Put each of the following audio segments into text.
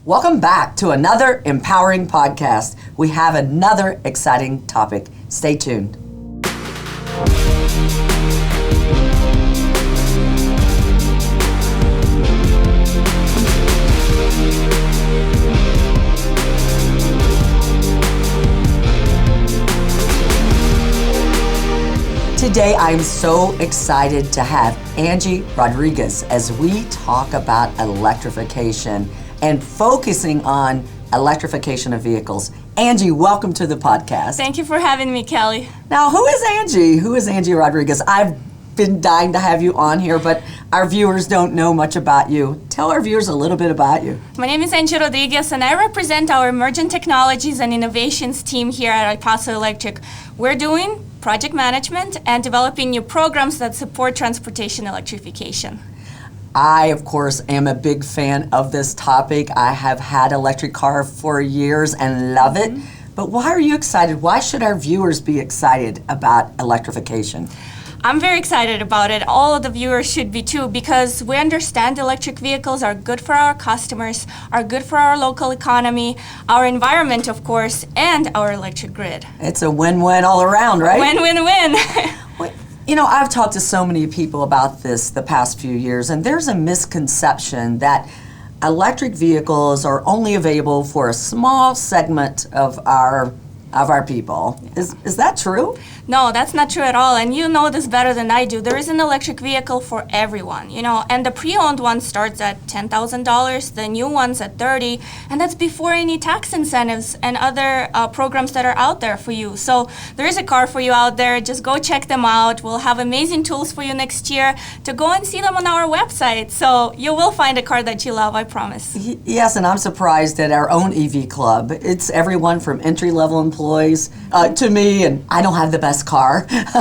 Welcome back to another empowering podcast. We have another exciting topic. Stay tuned. Today, I'm so excited to have Angie Rodriguez as we talk about electrification and focusing on electrification of vehicles. Angie, welcome to the podcast. Thank you for having me, Kelly. Now, who is Angie? Who is Angie Rodriguez? I've been dying to have you on here, but our viewers don't know much about you. Tell our viewers a little bit about you. My name is Angie Rodriguez, and I represent our Emerging Technologies and Innovations team here at Paso Electric. We're doing project management and developing new programs that support transportation electrification. I, of course, am a big fan of this topic. I have had electric car for years and love it. But why are you excited? Why should our viewers be excited about electrification? I'm very excited about it. All of the viewers should be too, because we understand electric vehicles are good for our customers, are good for our local economy, our environment, of course, and our electric grid. It's a win-win all around, right? Win-win-win. You know, I've talked to so many people about this the past few years, and there's a misconception that electric vehicles are only available for a small segment of our people. Is that true? No, that's not true at all, and you know this better than I do. There is an electric vehicle for everyone, and the pre-owned one starts at $10,000, the new one's at $30,000, and that's before any tax incentives and other programs that are out there for you. So there is a car for you out there. Just go check them out. We'll have amazing tools for you next year to go and see them on our website. So you will find a car that you love, I promise. Yes, and I'm surprised at our own EV club. It's everyone from entry-level employees to me, and I don't have the best car. a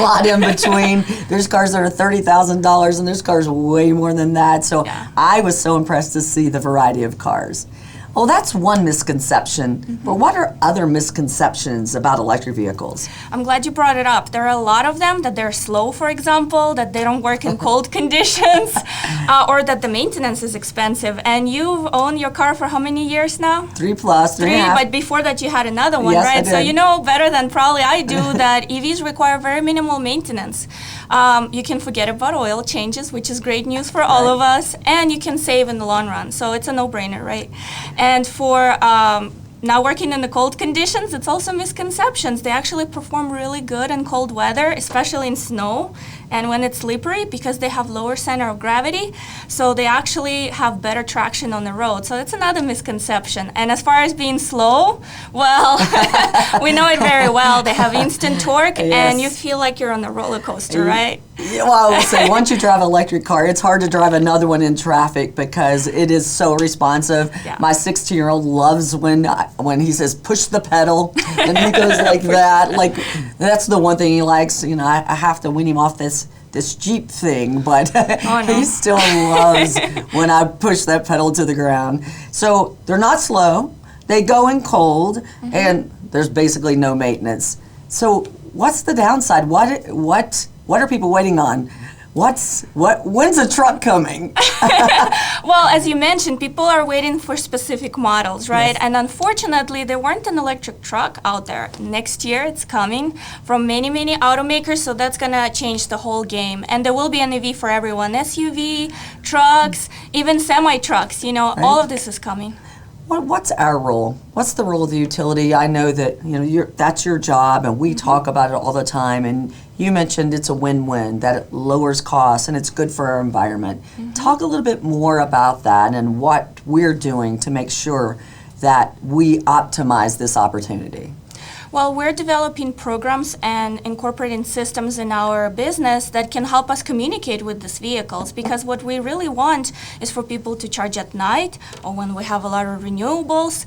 lot in between. There's cars that are $30,000 and there's cars way more than that. So yeah. I was so impressed to see the variety of cars. Well, that's one misconception, but what are other misconceptions about electric vehicles? I'm glad you brought it up. There are a lot of them, that they're slow, for example, that they don't work in cold conditions, or that the maintenance is expensive. And you've owned your car for how many years now? 3 plus, 3.5. But before that you had another one, yes, right? I did. So you know better than probably I do that EVs require very minimal maintenance. You can forget about oil changes, which is great news for all of us, and you can save in the long run. So it's a no-brainer, right? And for now working in the cold conditions, it's also misconceptions. They actually perform really good in cold weather, especially in snow and when it's slippery, because they have lower center of gravity. So they actually have better traction on the road. So that's another misconception. And as far as being slow, well, we know it very well. They have instant torque, yes. And you feel like you're on a roller coaster, right? Yeah, well, I will say, once you drive an electric car, it's hard to drive another one in traffic because it is so responsive. Yeah. My 16-year-old loves when he says, push the pedal, and he goes like that. Like, that's the one thing he likes. I have to wean him off this Jeep thing, but he still loves when I push that pedal to the ground. So they're not slow. They go in cold, and there's basically no maintenance. So what's the downside? What are people waiting on? When's the truck coming? Well, as you mentioned, people are waiting for specific models, right? Yes. And unfortunately, there weren't an electric truck out there. Next year, it's coming from many, many automakers, so that's gonna change the whole game. And there will be an EV for everyone: SUV, trucks, even semi-trucks. Right. All of this is coming. What's our role? What's the role of the utility? I know that that's your job, and we talk about it all the time. And you mentioned it's a win-win, that it lowers costs and it's good for our environment. Talk a little bit more about that and what we're doing to make sure that we optimize this opportunity. Well, we're developing programs and incorporating systems in our business that can help us communicate with these vehicles, because what we really want is for people to charge at night or when we have a lot of renewables,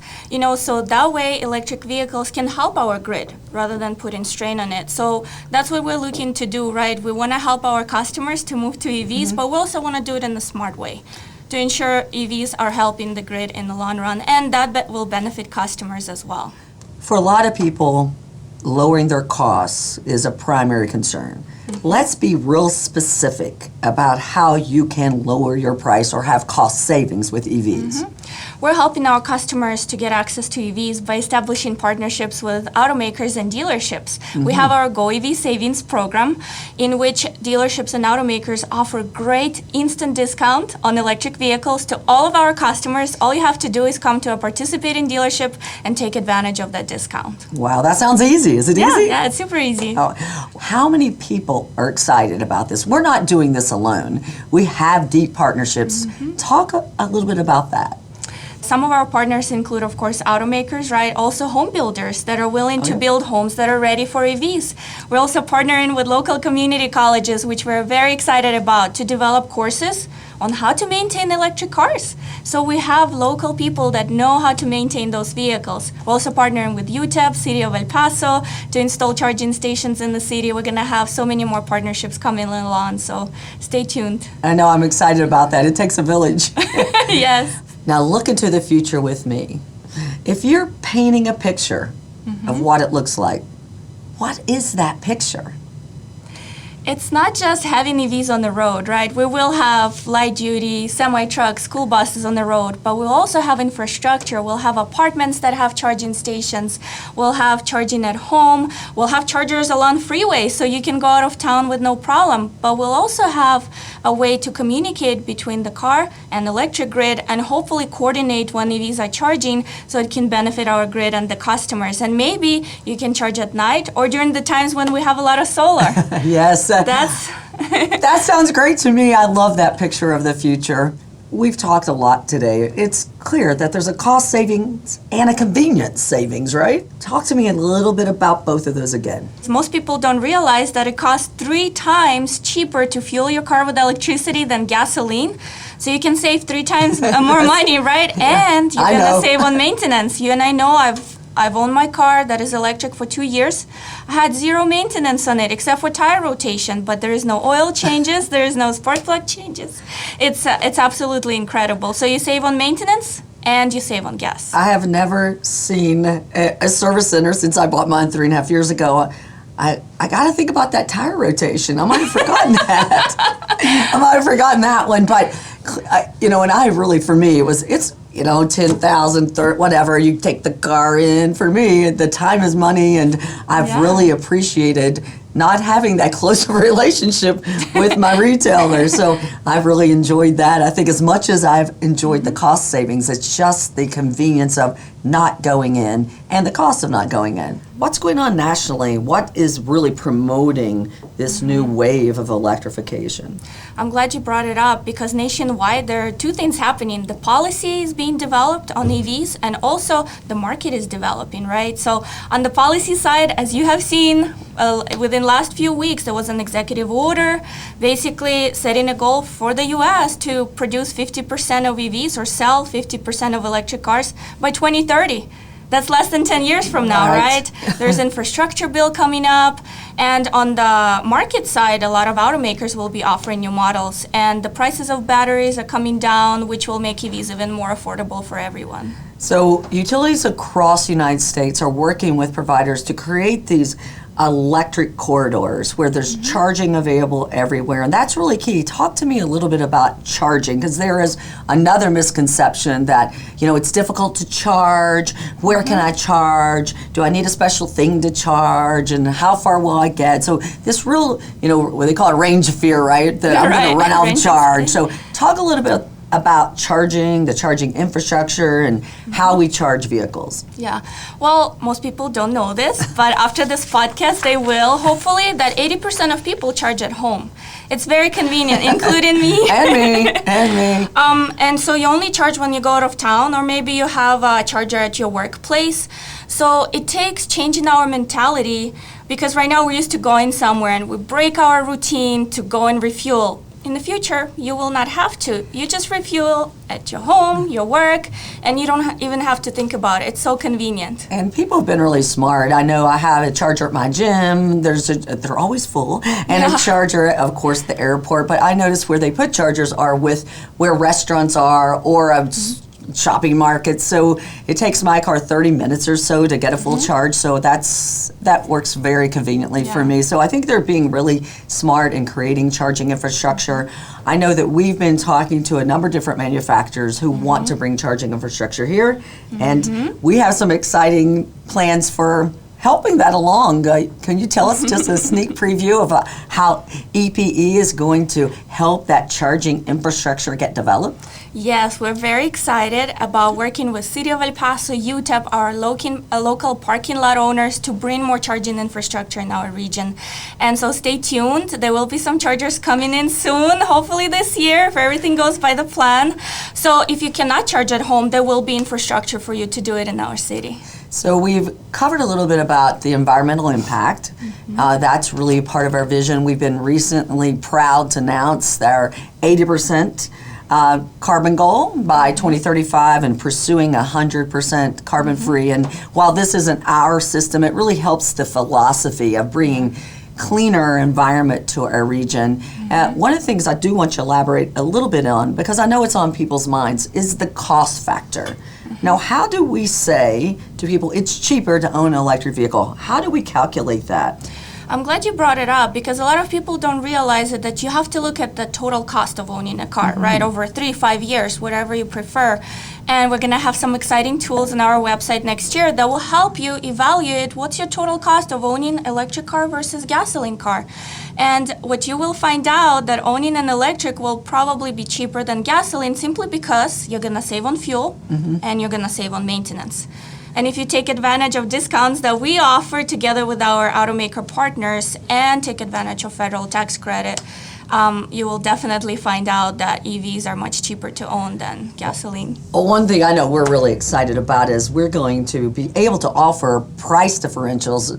so that way electric vehicles can help our grid rather than putting strain on it. So that's what we're looking to do, right? We want to help our customers to move to EVs, but we also want to do it in a smart way to ensure EVs are helping the grid in the long run, and that will benefit customers as well. For a lot of people, lowering their costs is a primary concern. Let's be real specific about how you can lower your price or have cost savings with EVs. we're helping our customers to get access to EVs by establishing partnerships with automakers and dealerships. We have our Go EV Savings program, in which dealerships and automakers offer great instant discount on electric vehicles to all of our customers. All you have to do is come to a participating dealership and take advantage of that discount. Wow, that sounds easy. Is it easy? Yeah, it's super easy. Oh, how many people are excited about this? We're not doing this alone. We have deep partnerships. Talk a little bit about that. Some of our partners include, of course, automakers, right? Also home builders that are willing to build homes that are ready for EVs. We're also partnering with local community colleges, which we're very excited about, to develop courses on how to maintain electric cars. So we have local people that know how to maintain those vehicles. We're also partnering with UTEP, City of El Paso, to install charging stations in the city. We're gonna have so many more partnerships coming along, so stay tuned. I know, I'm excited about that. It takes a village. Yes. Now look into the future with me. If you're painting a picture of what it looks like, what is that picture? It's not just having EVs on the road, right? We will have light-duty, semi-trucks, school buses on the road, but we'll also have infrastructure. We'll have apartments that have charging stations. We'll have charging at home. We'll have chargers along freeways, so you can go out of town with no problem. But we'll also have a way to communicate between the car and electric grid and hopefully coordinate when EVs are charging so it can benefit our grid and the customers. And maybe you can charge at night or during the times when we have a lot of solar. Yes. That's That sounds great to me. I love that picture of the future. We've talked a lot today. It's clear that there's a cost savings and a convenience savings, right? Talk to me a little bit about both of those again. Most people don't realize that it costs 3 times cheaper to fuel your car with electricity than gasoline. So you can save 3 times more money, right? And you're gonna save on maintenance. You and I know I've owned my car that is electric for 2 years. I had 0 maintenance on it except for tire rotation, but there is no oil changes, there is no spark plug changes. It's absolutely incredible. So you save on maintenance and you save on gas. I have never seen a service center since I bought mine 3.5 years ago. I got to think about that tire rotation. I might have forgotten that. I might have forgotten that one, but and I really, for me, it's 10,000, whatever, you take the car in. For me, the time is money, and I've really appreciated not having that close of a relationship with my retailer. So I've really enjoyed that. I think as much as I've enjoyed the cost savings, it's just the convenience of not going in and the cost of not going in. What's going on nationally? What is really promoting this new wave of electrification? I'm glad you brought it up because nationwide there are 2 things happening. The policy is being developed on EVs and also the market is developing, right? So on the policy side, as you have seen within last few weeks, there was an executive order basically setting a goal for the US to produce 50% of EVs or sell 50% of electric cars by 2030. That's less than 10 years from now, right? There's infrastructure bill coming up. And on the market side, a lot of automakers will be offering new models. And the prices of batteries are coming down, which will make EVs even more affordable for everyone. So utilities across the United States are working with providers to create these electric corridors where there's charging available everywhere, and that's really key. Talk to me a little bit about charging, because there is another misconception that it's difficult to charge. Where can I charge? Do I need a special thing to charge? And how far will I get? So this real, what they call it, range of fear, right? That I'm going to run out of charge. So talk a little bit about charging, the charging infrastructure, and how we charge vehicles. Yeah, well, most people don't know this, but after this podcast, they will, hopefully, that 80% of people charge at home. It's very convenient, including me. And me. And so you only charge when you go out of town, or maybe you have a charger at your workplace. So it takes changing our mentality, because right now we're used to going somewhere and we break our routine to go and refuel. In the future, you will not have to. You just refuel at your home, your work, and you don't even have to think about it. It's so convenient. And people have been really smart. I know I have a charger at my gym. They're always full. And a charger, of course, the airport. But I notice where they put chargers are with where restaurants are, or shopping markets. So it takes my car 30 minutes or so to get a full charge. So that works very conveniently for me. So I think they're being really smart in creating charging infrastructure. I know that we've been talking to a number of different manufacturers who want to bring charging infrastructure here, and we have some exciting plans for helping that along. Can you tell us just a sneak preview of how EPE is going to help that charging infrastructure get developed? Yes, we're very excited about working with City of El Paso, UTEP, our local parking lot owners, to bring more charging infrastructure in our region. And so stay tuned. There will be some chargers coming in soon, hopefully this year, if everything goes by the plan. So if you cannot charge at home, there will be infrastructure for you to do it in our city. So we've covered a little bit about the environmental impact. That's really part of our vision. We've been recently proud to announce our 80% carbon goal by 2035 and pursuing 100% carbon free. And while this isn't our system, it really helps the philosophy of bringing cleaner environment to our region. One of the things I do want you to elaborate a little bit on, because I know it's on people's minds, is the cost factor. Now, how do we say to people it's cheaper to own an electric vehicle? How do we calculate that? I'm glad you brought it up, because a lot of people don't realize it, that you have to look at the total cost of owning a car, right, over 3-5 years, whatever you prefer. And we're going to have some exciting tools on our website next year that will help you evaluate what's your total cost of owning electric car versus gasoline car. And what you will find out that owning an electric will probably be cheaper than gasoline, simply because you're going to save on fuel and you're going to save on maintenance. And if you take advantage of discounts that we offer together with our automaker partners and take advantage of federal tax credit, you will definitely find out that EVs are much cheaper to own than gasoline. Well, one thing I know we're really excited about is we're going to be able to offer price differentials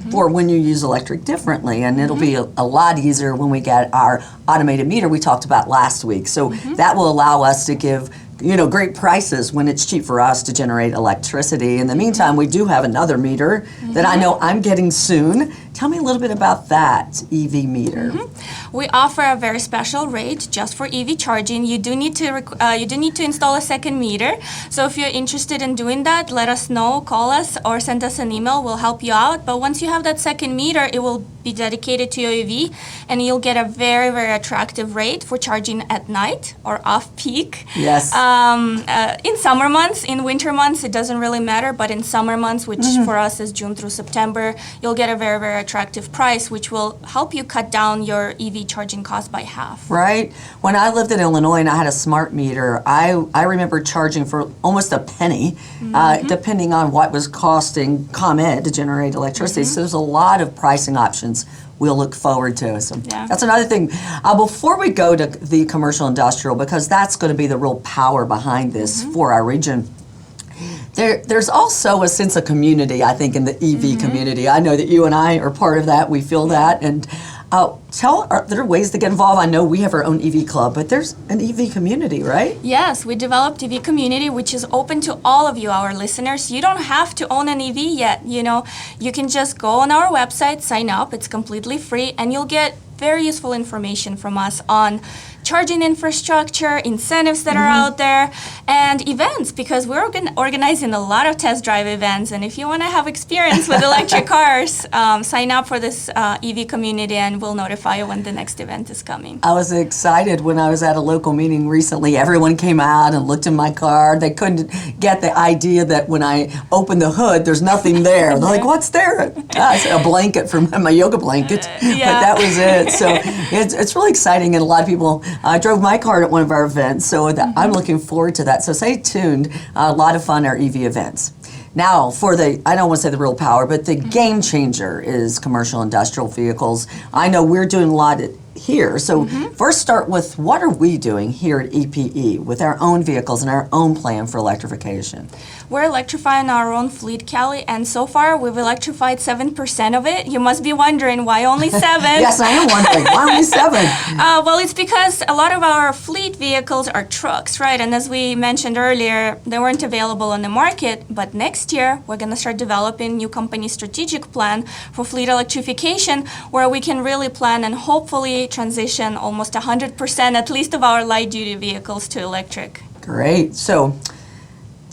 for when you use electric differently, and it'll be a lot easier when we get our automated meter we talked about last week. So that will allow us to give great prices when it's cheap for us to generate electricity. In the meantime, we do have another meter that I know I'm getting soon. Tell me a little bit about that EV meter. We offer a very special rate just for EV charging. You do need to install a second meter. So if you're interested in doing that, let us know, call us, or send us an email. We'll help you out. But once you have that second meter, it will be dedicated to your EV, and you'll get a very, very attractive rate for charging at night or off-peak. Yes. In summer months, in winter months, it doesn't really matter, but in summer months, which for us is June through September, you'll get a very, very attractive price, which will help you cut down your EV charging cost by half. Right. When I lived in Illinois and I had a smart meter, I remember charging for almost a penny, depending on what was costing ComEd to generate electricity. So there's a lot of pricing options we'll look forward to. So that's another thing. Before we go to the commercial industrial, because that's going to be the real power behind this for our region, there's also a sense of community, I think, in the EV community. I know that you and I are part of that. We feel that. And are there ways to get involved? I know we have our own EV club, but there's an EV community, right? Yes, we developed EV community, which is open to all of you, our listeners. You don't have to own an EV yet. You can just go on our website, sign up. It's completely free, and you'll get very useful information from us on charging infrastructure, incentives that are out there, and events, because we're organizing a lot of test drive events. And if you want to have experience with electric cars, sign up for this EV community, and we'll notify you when the next event is coming. I was excited when I was at a local meeting recently. Everyone came out and looked in my car. They couldn't get the idea that when I opened the hood, there's nothing there. They're like, what's there? I said, a blanket from my yoga blanket. But that was it. So it's really exciting, and a lot of people. I drove my car at one of our events, so I'm looking forward to that. So stay tuned. A lot of fun, our EV events. Now, I don't want to say the real power, but the game changer is commercial industrial vehicles. I know we're doing a lot here. So first start with, what are we doing here at EPE with our own vehicles and our own plan for electrification? We're electrifying our own fleet, Kelly, and so far we've electrified 7% of it. You must be wondering why only 7? Yes, I am wondering, why only 7? Well, it's because a lot of our fleet vehicles are trucks, right? And as we mentioned earlier, they weren't available on the market, but next year we're going to start developing new company strategic plan for fleet electrification, where we can really plan and hopefully transition almost 100% at least of our light-duty vehicles to electric. Great. So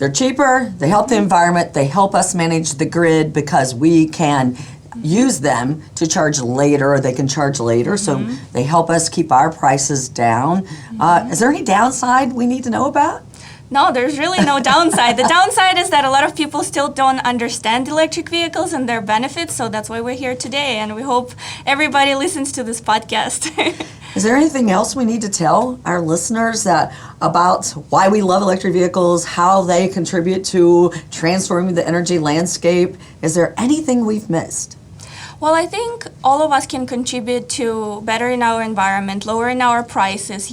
They're cheaper, they help the environment, they help us manage the grid because we can use them to charge later, or they can charge later, so they help us keep our prices down. Is there any downside we need to know about? No, there's really no downside. The downside is that a lot of people still don't understand electric vehicles and their benefits, so that's why we're here today, and we hope everybody listens to this podcast. Is there anything else we need to tell our listeners about why we love electric vehicles, how they contribute to transforming the energy landscape? Is there anything we've missed? Well, I think all of us can contribute to bettering our environment, lowering our prices,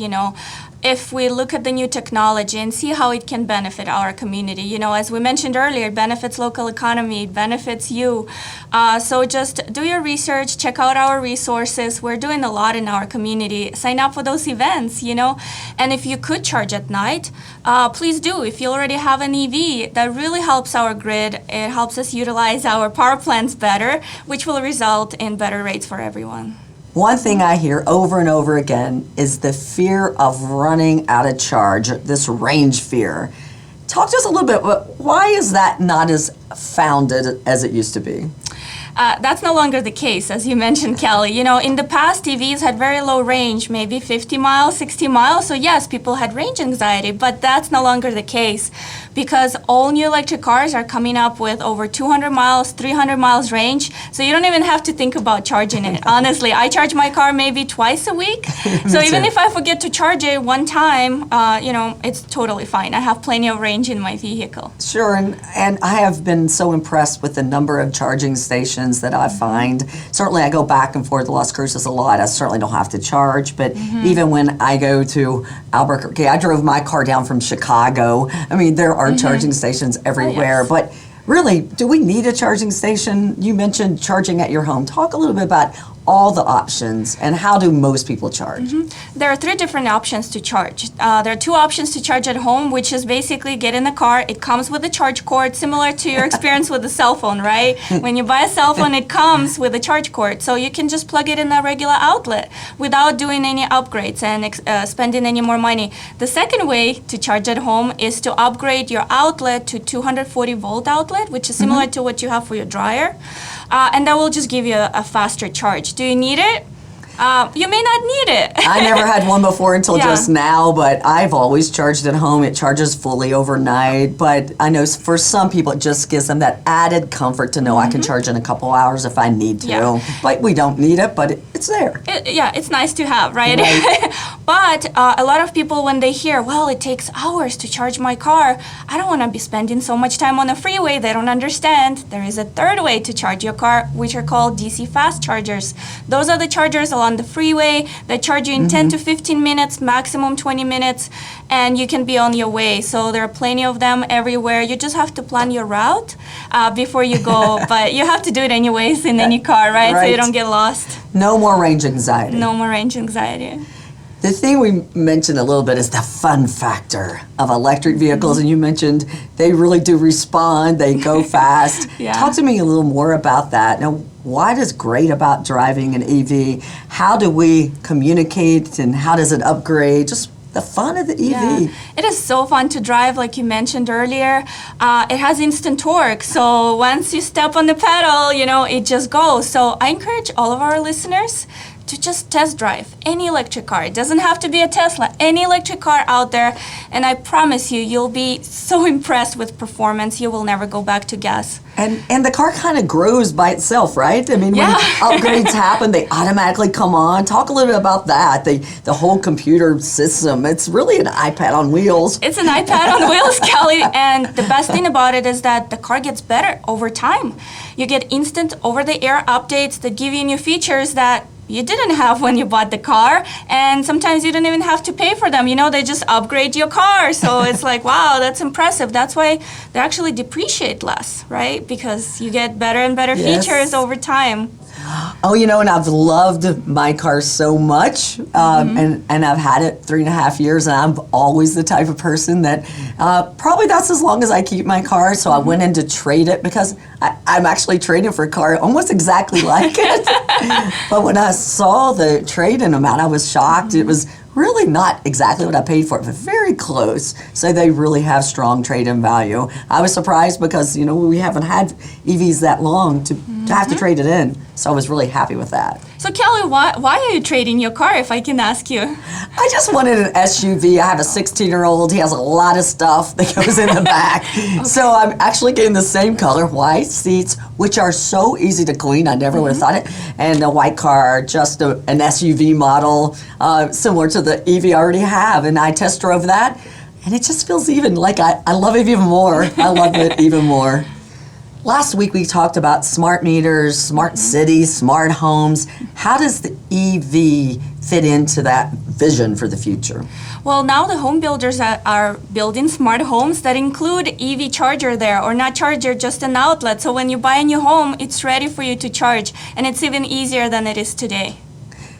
if we look at the new technology and see how it can benefit our community. As we mentioned earlier, it benefits local economy, it benefits you. So just do your research, check out our resources. We're doing a lot in our community. Sign up for those events, And if you could charge at night, please do. If you already have an EV, that really helps our grid. It helps us utilize our power plants better, which will result in better rates for everyone. One thing I hear over and over again is the fear of running out of charge, this range fear. Talk to us a little bit, why is that not as founded as it used to be? That's no longer the case, as you mentioned, Kelly. In the past, EVs had very low range, maybe 50 miles, 60 miles. So yes, people had range anxiety, but that's no longer the case because all new electric cars are coming up with over 200 miles, 300 miles range. So you don't even have to think about charging it. Honestly, I charge my car maybe twice a week. So even if I forget to charge it one time, it's totally fine. I have plenty of range in my vehicle. Sure, and I have been so impressed with the number of charging stations that I find. Certainly I go back and forth to Las Cruces a lot. I certainly don't have to charge, but even when I go to Albuquerque, I drove my car down from Chicago. I mean, there are charging stations everywhere, but really, do we need a charging station? You mentioned charging at your home. Talk a little bit about all the options and how do most people charge? There are 3 different options to charge. There are 2 options to charge at home, which is basically get in the car. It comes with a charge cord, similar to your experience with a cell phone, right? When you buy a cell phone, it comes with a charge cord. So you can just plug it in a regular outlet without doing any upgrades and spending any more money. The second way to charge at home is to upgrade your outlet to 240 volt outlet, which is similar to what you have for your dryer. And that will just give you a faster charge. Do you need it? You may not need it. I never had one before until just now, but I've always charged at home. It charges fully overnight, but I know for some people it just gives them that added comfort to know I can charge in a couple hours if I need to. Yeah. Like we don't need it, but it's there. It's nice to have, right? But a lot of people, when they hear, well, it takes hours to charge my car, I don't want to be spending so much time on the freeway. They don't understand. There is a third way to charge your car, which are called DC fast chargers. Those are the chargers along the freeway that charge you in 10 to 15 minutes, maximum 20 minutes, and you can be on your way. So there are plenty of them everywhere. You just have to plan your route before you go, but you have to do it anyways in any car, right? So you don't get lost. No more range anxiety. No more range anxiety. The thing we mentioned a little bit is the fun factor of electric vehicles, and you mentioned they really do respond, they go fast. Talk to me a little more about that. Now, what is great about driving an EV? How do we communicate and how does it upgrade? Just the fun of the EV. It is so fun to drive, like you mentioned earlier. It has instant torque, so once you step on the pedal, it just goes. So I encourage all of our listeners to just test drive any electric car. It doesn't have to be a Tesla, any electric car out there, and I promise you, you'll be so impressed with performance, you will never go back to gas. And the car kind of grows by itself, right? I mean, when upgrades happen, they automatically come on. Talk a little bit about that, the whole computer system. It's really an iPad on wheels. It's an iPad on wheels, Kelly, and the best thing about it is that the car gets better over time. You get instant over-the-air updates that give you new features that you didn't have when you bought the car, and sometimes you don't even have to pay for them. They just upgrade your car. So it's like, wow, that's impressive. That's why they actually depreciate less, right? Because you get better and better features over time. Oh, and I've loved my car so much, and I've had it 3.5 years, and I'm always the type of person that probably that's as long as I keep my car. So I went in to trade it because I'm actually trading for a car almost exactly like it. But when I saw the trade-in amount, I was shocked. It was really not exactly what I paid for it, but very close. So they really have strong trade-in value. I was surprised because, we haven't had EVs that long to have to trade it in. So I was really happy with that. So Kelly, why are you trading your car, if I can ask you? I just wanted an SUV. I have a 16-year-old. He has a lot of stuff that goes in the back. Okay. So I'm actually getting the same color, white seats, which are so easy to clean. I never would have thought it. And a white car, just an SUV model, similar to the EV I already have. And I test drove that, and it just feels even like I love it even more. I love it even more. Last week we talked about smart meters, smart cities, smart homes. How does the EV fit into that vision for the future? Well, now the home builders are building smart homes that include EV charger there, or not charger, just an outlet. So when you buy a new home, it's ready for you to charge, and it's even easier than it is today.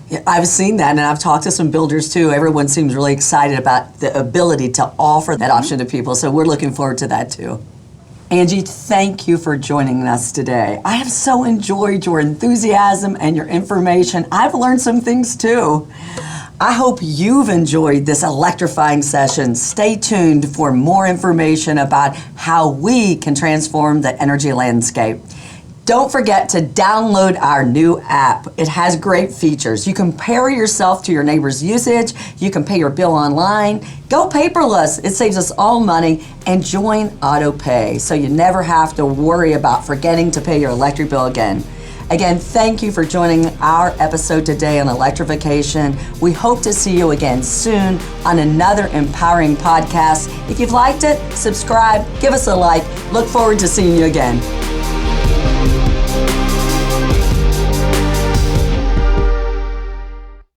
Yeah, I've seen that, and I've talked to some builders too. Everyone seems really excited about the ability to offer that option to people, so we're looking forward to that too. Angie, thank you for joining us today. I have so enjoyed your enthusiasm and your information. I've learned some things too. I hope you've enjoyed this electrifying session. Stay tuned for more information about how we can transform the energy landscape. Don't forget to download our new app. It has great features. You can compare yourself to your neighbor's usage. You can pay your bill online. Go paperless. It saves us all money. And join AutoPay so you never have to worry about forgetting to pay your electric bill again. Again, thank you for joining our episode today on electrification. We hope to see you again soon on another empowering podcast. If you've liked it, subscribe, give us a like. Look forward to seeing you again.